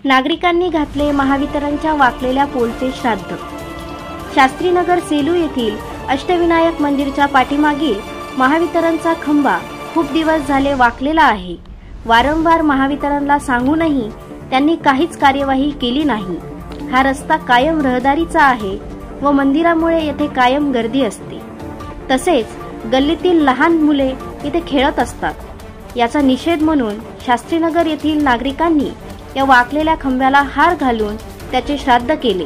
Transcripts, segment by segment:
नागरिकांनी घातले महावितरणच्या वाकलेल्या पोलचे श्राद्ध। शास्त्रीनगर सेलू येथील अष्टविनायक मंदिरच्या पाठीमागील महावितरणचा खंबा खूप दिवस झाले वाकलेला आहे। वारंवार महावितरणला सांगूनही त्यांनी काहीच कार्यवाही केली नाही। हा रस्ता कायम रहदारीचा आहे व मंदिरामुळे येथे कायम गर्दी असते। तसेच गल्लीतील लहान मुले इथे खेळत असतात। याचा निषेध म्हणून शास्त्रीनगर येथील नागरिकांनी या वाकलेल्या खंब्याला हार घालून त्याचे श्राद्ध केले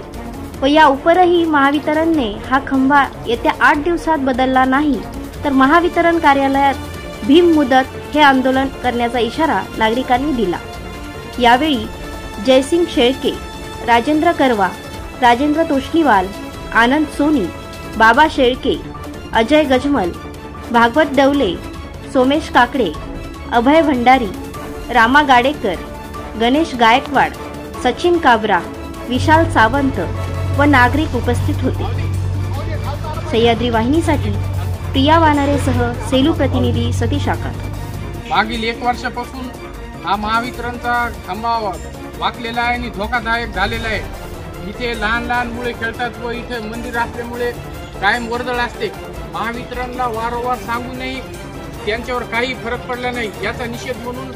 व या उपरही महावितरणने हा खंबा येत्या 8 दिवसात बदलला नाही तर महावितरण कार्यालयात भीम मुदत हे आंदोलन करण्याचा इशारा नागरिकांनी दिला। यावेळी जयसिंग शेळके, राजेंद्र करवा, राजेंद्र तोष्णीवाल, आनंद सोनी, बाबा शेळके, अजय गजमल, भागवत डवले, सोमेश काकडे, अभय भंडारी, रामा गाडेकर, गणेश गायकवाड, सचिन काबरा, विशाल सावंत व नागरिक उपस्थित होते। सह्याद्री वाहिनीसाठी प्रिया वानारेसह सेलू प्रतिनिधी सतीश आकात। मागील 1 वर्षापासून हा महावितरणचा खंबा वाकलेला आहे आणि धोकादायक झालेला आहे। इथे लहान लहान मुले खेळतात व इथे मंदिर असल्यामुळे कायम वर्दळ असते। महावितरणला वारंवार सांगूनही त्यांच्यावर काही फरक पडला नाही। याचा निषेध म्हणून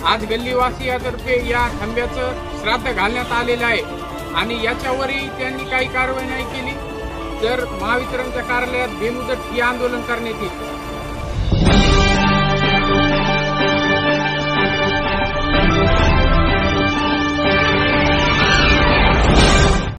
आज गल्लीवासियांतर्फे या खंब्याचं श्राद्ध घालण्यात आलेलं आहे आणि याच्यावरही त्यांनी काही कारवाई नाही केली तर महावितरणच्या कार्यालयात बेमुदत ठिय्या आंदोलन करण्यात येईल।